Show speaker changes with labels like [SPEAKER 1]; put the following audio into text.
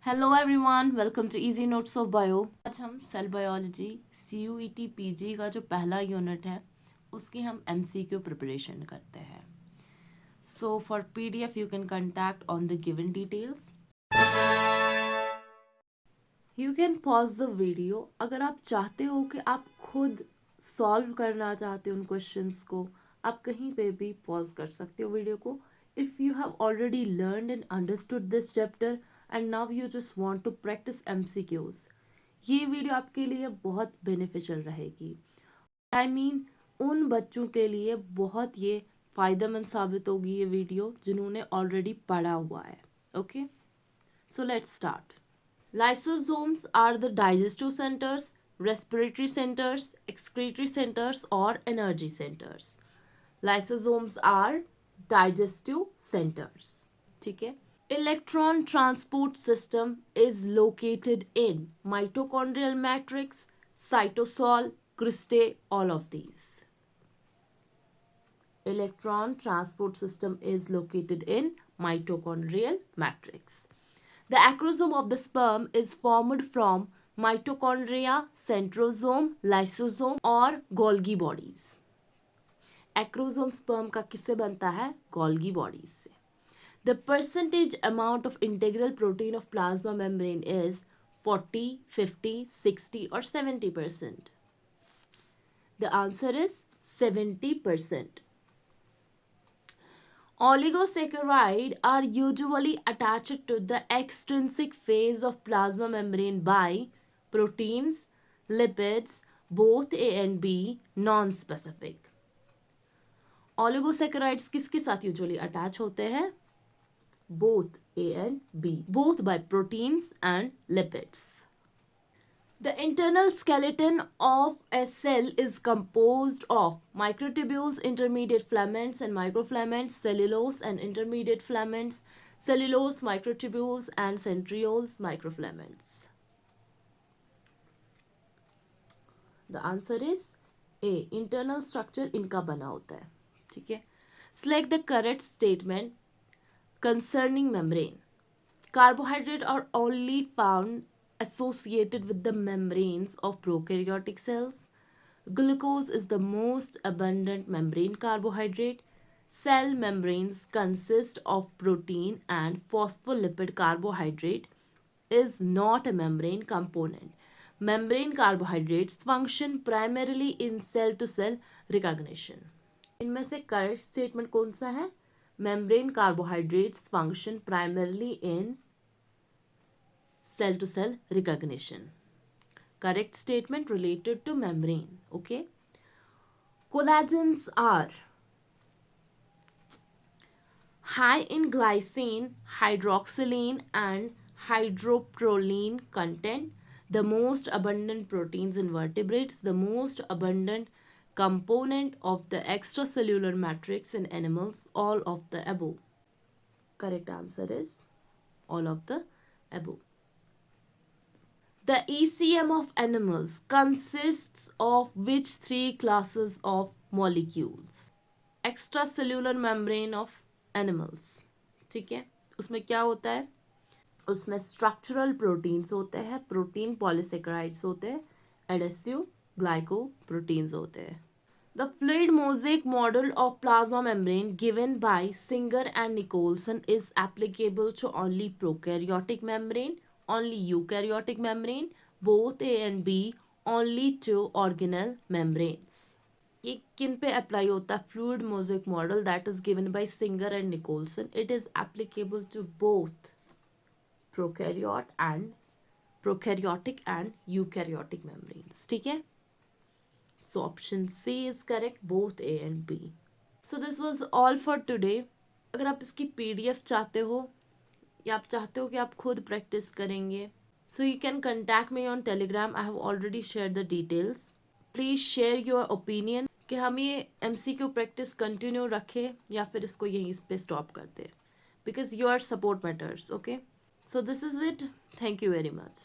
[SPEAKER 1] Hello everyone, welcome to easy notes of bio. आज हम cell biology CUET PG का जो पहला यूनिट है उसकी हम MCQ प्रिपरेशन करते हैं। So for PDF you can contact on the given details. You can pause the video अगर आप चाहते हो कि आप खुद सॉल्व करना चाहते हो उन क्वेश्चंस को। आप कहीं पे भी पॉज कर सकते हो वीडियो को। If you have already learned and understood this chapter and now you just want to practise MCQs, ये वीडियो आपके लिए बहुत बेनिफिशियल रहेगी। आई मीन उन बच्चों के लिए बहुत ये फ़ायदेमंद साबित होगी ये वीडियो जिन्होंने ऑलरेडी पढ़ा हुआ है। Okay, so let's start. Lysosomes are the digestive centers, respiratory centers, excretory centers, or energy centers. Lysosomes are digestive centers. ठीक है. Electron transport system is located in mitochondrial matrix, cytosol, cristae, all of these. Electron transport system is located in mitochondrial matrix. The acrosome of the sperm is formed from mitochondria, centrosome, lysosome और Golgi bodies. Acrosome sperm का किससे बनता है? Golgi bodies से. The percentage amount of integral protein of plasma membrane is 40, 50, 60 or 70%. The answer is 70%. Oligosaccharide are usually attached to the extrinsic phase of plasma membrane by proteins, lipids, both A and B, non-specific. Oligosaccharides किसके साथ usually attach होते हैं? Both A and B, both by proteins and lipids. The internal skeleton of a cell is composed of microtubules, intermediate filaments and microfilaments, cellulose and intermediate filaments, cellulose, microtubules and centrioles, microfilaments. The answer is A. Internal structure इनका बना होता है. ठीक है. Select the correct statement concerning membrane. Carbohydrates are only found associated with the membranes of prokaryotic cells. Glucose is the most abundant membrane carbohydrate. Cell membranes consist of protein and phospholipid. Carbohydrate is not a membrane component. Membrane carbohydrates function primarily in cell-to-cell recognition. इनमें से correct statement कौन सा है? Membrane carbohydrates function primarily in cell-to-cell recognition. Correct statement related to membrane. Okay. Collagens are high in glycine, hydroxylene and hydroproline content. The most abundant proteins in vertebrates. The most abundant component of the extracellular matrix in animals. All of the above. Correct answer is all of the above. The ECM of animals consists of which three classes of molecules? Extracellular membrane of animals. ठीक है, उसमें क्या होता है? उसमें structural proteins होते हैं, protein polysaccharides होते हैं, एडेसिव ग्लाइकोप्रोटीन्स होते हैं. The fluid mosaic model of plasma membrane given by Singer and Nicholson is applicable to only prokaryotic membrane, only eukaryotic membrane, both A and B, only to organelle membranes. ये किन पे apply होता है? Fluid mosaic model that is given by Singer and Nicolson. It is applicable to both prokaryotic and eukaryotic membranes. ठीक है, so option C is correct, both A and B. So this was all for today. अगर आप इसकी PDF चाहते हो या आप चाहते हो कि आप खुद प्रैक्टिस करेंगे, so you can contact me on Telegram. I have already shared the details. Please share your opinion कि हम ये MCQ प्रैक्टिस कंटिन्यू रखें या फिर इसको यहीं पे स्टॉप कर दें, because your support matters. Okay, so this is it. Thank you very much.